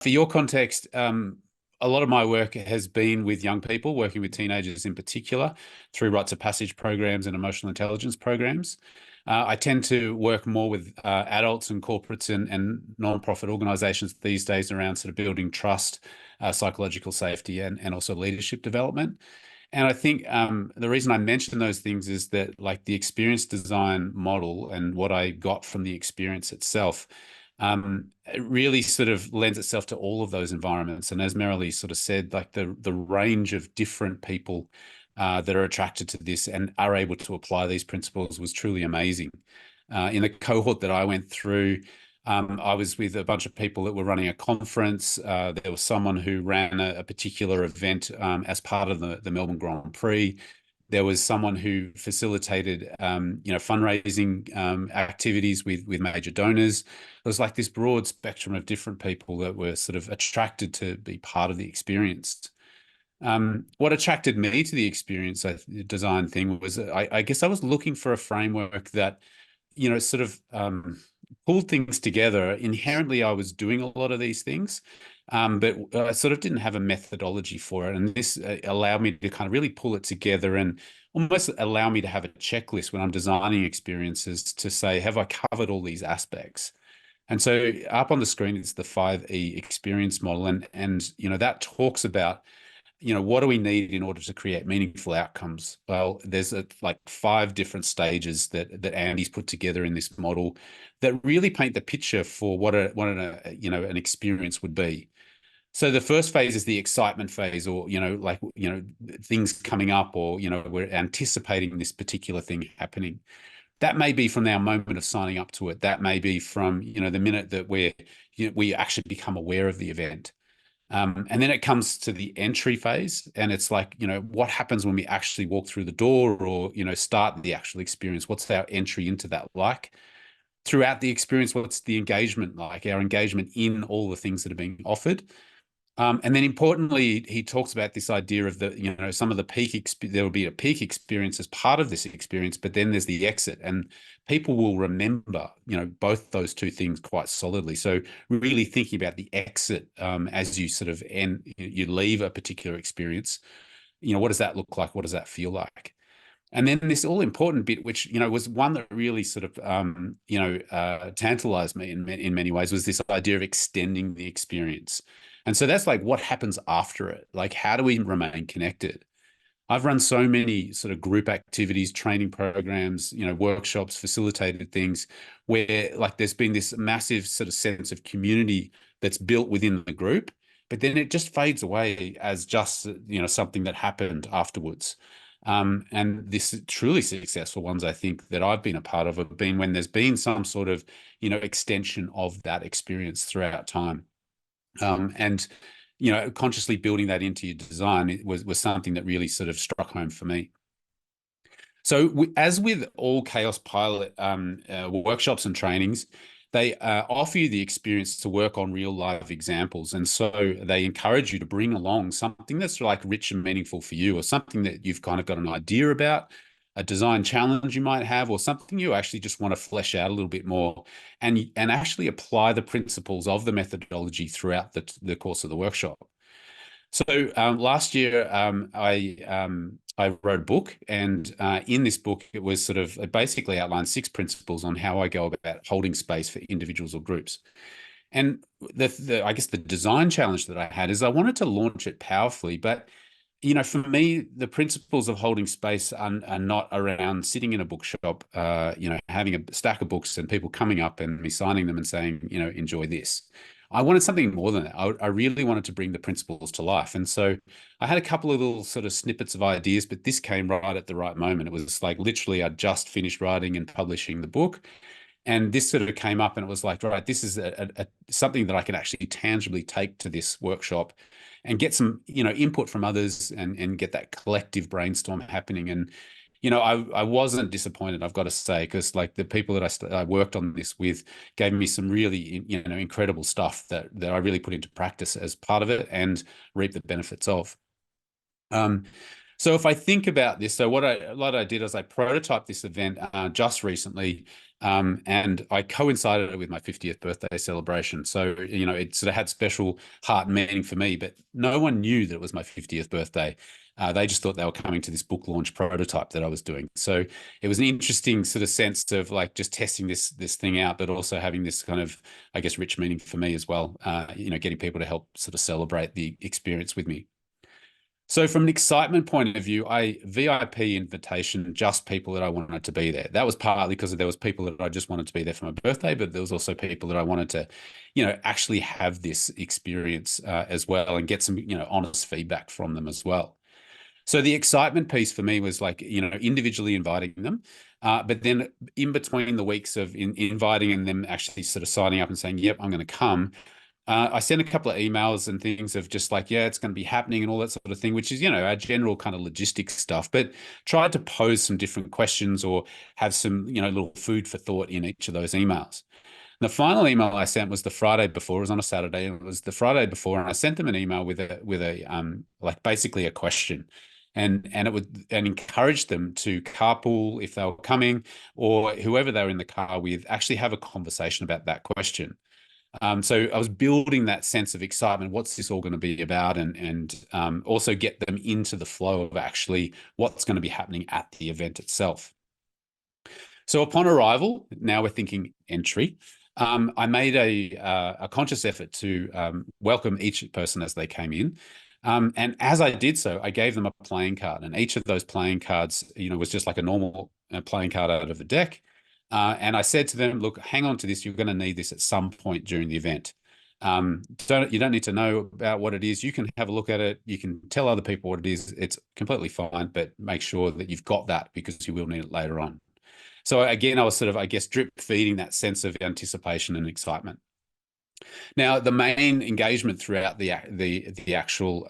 For your context, a lot of my work has been with young people, working with teenagers in particular, through rites of passage programs and emotional intelligence programs. I tend to work more with adults and corporates and non-profit organizations these days around sort of building trust, psychological safety, and also leadership development. And I think the reason I mention those things is that, like, the experience design model and what I got from the experience itself, it really sort of lends itself to all of those environments. And as Marilee sort of said, like the range of different people that are attracted to this and are able to apply these principles was truly amazing. In the cohort that I went through, I was with a bunch of people that were running a conference. There was someone who ran a particular event as part of the Melbourne Grand Prix. There was someone who facilitated, fundraising activities with major donors. It was like this broad spectrum of different people that were sort of attracted to be part of the experience. What attracted me to the experience design thing was, I guess I was looking for a framework that, sort of pulled things together. Inherently, I was doing a lot of these things, but I sort of didn't have a methodology for it. And this allowed me to kind of really pull it together and almost allow me to have a checklist when I'm designing experiences to say, have I covered all these aspects? And so up on the screen is the 5E experience model. And that talks about, what do we need in order to create meaningful outcomes? Well, there's like 5 different stages that Andy's put together in this model that really paint the picture for what an experience would be. So the first phase is the excitement phase, or things coming up, or we're anticipating this particular thing happening. That may be from our moment of signing up to it. That may be from the minute that we actually become aware of the event. And then it comes to the entry phase, and it's like, what happens when we actually walk through the door, or, start the actual experience? What's our entry into that like? Throughout the experience, what's the engagement like, our engagement in all the things that are being offered? And then importantly, he talks about this idea of some of the there will be a peak experience as part of this experience, but then there's the exit, and people will remember, both those two things quite solidly. So really thinking about the exit as you sort of you leave a particular experience, what does that look like? What does that feel like? And then this all important bit, which, was one that really sort of, tantalized me in many ways, was this idea of extending the experience. And so that's like, what happens after it? Like, how do we remain connected? I've run so many sort of group activities, training programs, workshops, facilitated things where, like, there's been this massive sort of sense of community that's built within the group, but then it just fades away as just, something that happened afterwards. And this truly successful ones, I think, that I've been a part of, have been when there's been some sort of, extension of that experience throughout time. And consciously building that into your design was something that really sort of struck home for me. So as with all Chaos Pilot workshops and trainings, they offer you the experience to work on real live examples. And so they encourage you to bring along something that's like rich and meaningful for you, or something that you've kind of got an idea about, a design challenge you might have, or something you actually just want to flesh out a little bit more, and actually apply the principles of the methodology throughout the course of the workshop. So last year, I wrote a book, and in this book, it basically outlined 6 principles on how I go about holding space for individuals or groups. And I guess the design challenge that I had is I wanted to launch it powerfully, but for me, the principles of holding space are not around sitting in a bookshop, having a stack of books and people coming up and me signing them and saying, enjoy this. I wanted something more than that. I really wanted to bring the principles to life. And so I had a couple of little sort of snippets of ideas, but this came right at the right moment. It was like literally I just finished writing and publishing the book. And this sort of came up, and it was like, right, this is something that I can actually tangibly take to this workshop and get some, input from others, and get that collective brainstorm happening. And, I wasn't disappointed, I've got to say, because like the people that I worked on this with gave me some really, incredible stuff that I really put into practice as part of it and reap the benefits of. So if I think about this, so what I did is I prototyped this event just recently. And I coincided it with my 50th birthday celebration. So, it sort of had special heart meaning for me, but no one knew that it was my 50th birthday. They just thought they were coming to this book launch prototype that I was doing. So it was an interesting sort of sense of like just testing this thing out, but also having this kind of, I guess, rich meaning for me as well. Getting people to help sort of celebrate the experience with me. So from an excitement point of view, I VIP invitation just people that I wanted to be there. That was partly because there was people that I just wanted to be there for my birthday, but there was also people that I wanted to, actually have this experience as well and get some, honest feedback from them as well. So the excitement piece for me was like, individually inviting them. But then in between the weeks of inviting and them actually sort of signing up and saying, yep, I'm going to come, I sent a couple of emails and things of just like, yeah, it's going to be happening and all that sort of thing, which is, our general kind of logistics stuff, but tried to pose some different questions or have some, little food for thought in each of those emails. The final email I sent was the Friday before. It was on a Saturday, and it was the Friday before, and I sent them an email with a like basically a question, and it would and encourage them to carpool if they were coming, or whoever they were in the car with, actually have a conversation about that question. So I was building that sense of excitement. What's this all going to be about? And also get them into the flow of actually what's going to be happening at the event itself. So upon arrival, now we're thinking entry. I made a conscious effort to welcome each person as they came in. And as I did so, I gave them a playing card, and each of those playing cards, was just like a normal playing card out of the deck. And I said to them, look, hang on to this. You're going to need this at some point during the event. You don't need to know about what it is. You can have a look at it. You can tell other people what it is. It's completely fine, but make sure that you've got that because you will need it later on. So again, I was sort of, I guess, drip feeding that sense of anticipation and excitement. Now, the main engagement throughout the actual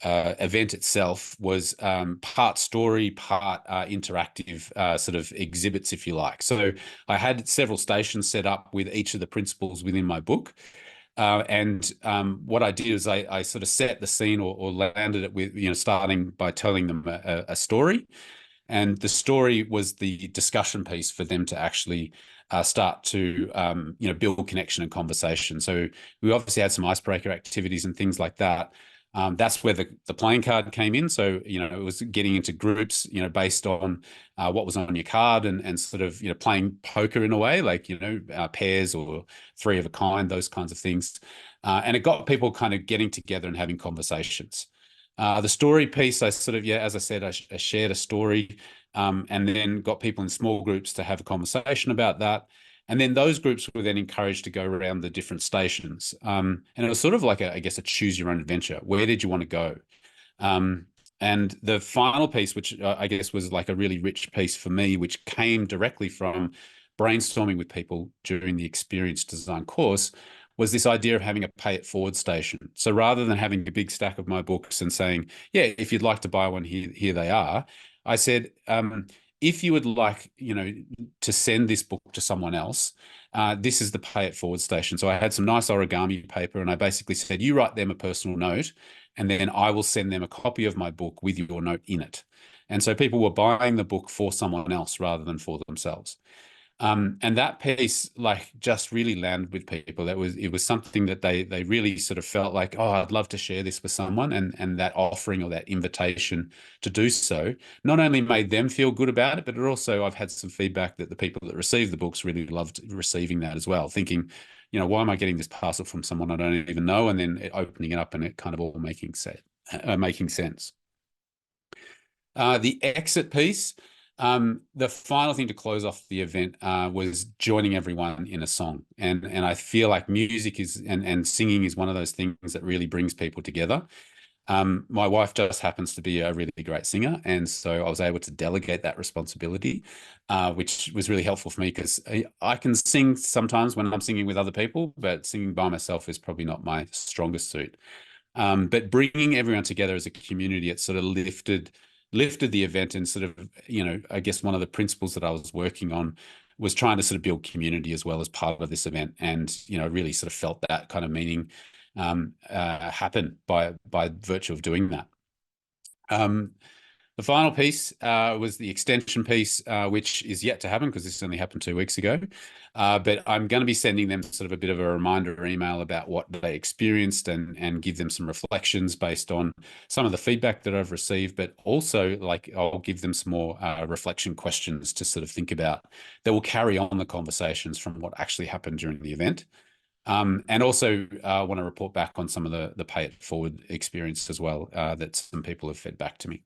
event itself was part story, part interactive sort of exhibits, if you like. So I had several stations set up with each of the principles within my book. And what I did is I sort of set the scene or landed it with, starting by telling them a story. And the story was the discussion piece for them to actually start to, build connection and conversation. So we obviously had some icebreaker activities and things like that. That's where the playing card came in. So, it was getting into groups, based on what was on your card and sort of, playing poker in a way, like, pairs or three of a kind, those kinds of things. And it got people kind of getting together and having conversations. The story piece, I sort of, as I said, I shared a story and then got people in small groups to have a conversation about that. And then those groups were then encouraged to go around the different stations. And it was sort of like, I guess, a choose your own adventure. Where did you want to go? And the final piece, which I guess was like a really rich piece for me, which came directly from brainstorming with people during the experience design course, was this idea of having a pay it forward station. So rather than having a big stack of my books and saying, yeah, if you'd like to buy one, here they are, I said, if you would like, to send this book to someone else, this is the pay it forward station. So I had some nice origami paper, and I basically said, you write them a personal note, and then I will send them a copy of my book with your note in it. And so people were buying the book for someone else rather than for themselves. And that piece, like, just really landed with people. It was something that they really sort of felt like, oh, I'd love to share this with someone, and that offering or that invitation to do so not only made them feel good about it, but it also, I've had some feedback that the people that received the books really loved receiving that as well, thinking, why am I getting this parcel from someone I don't even know, and then opening it up and it kind of all making sense. The exit piece. The final thing to close off the event was joining everyone in a song. And I feel like music and singing is one of those things that really brings people together. My wife just happens to be a really great singer, and so I was able to delegate that responsibility, which was really helpful for me because I can sing sometimes when I'm singing with other people, but singing by myself is probably not my strongest suit. But bringing everyone together as a community, it sort of lifted the event, and sort of, I guess one of the principles that I was working on was trying to sort of build community as well as part of this event, and really sort of felt that kind of meaning happen by virtue of doing that. The final piece was the extension piece, which is yet to happen because this only happened 2 weeks ago. But I'm going to be sending them sort of a bit of a reminder email about what they experienced and give them some reflections based on some of the feedback that I've received, but also like I'll give them some more reflection questions to sort of think about that will carry on the conversations from what actually happened during the event. And also want to report back on some of the pay it forward experience as well that some people have fed back to me.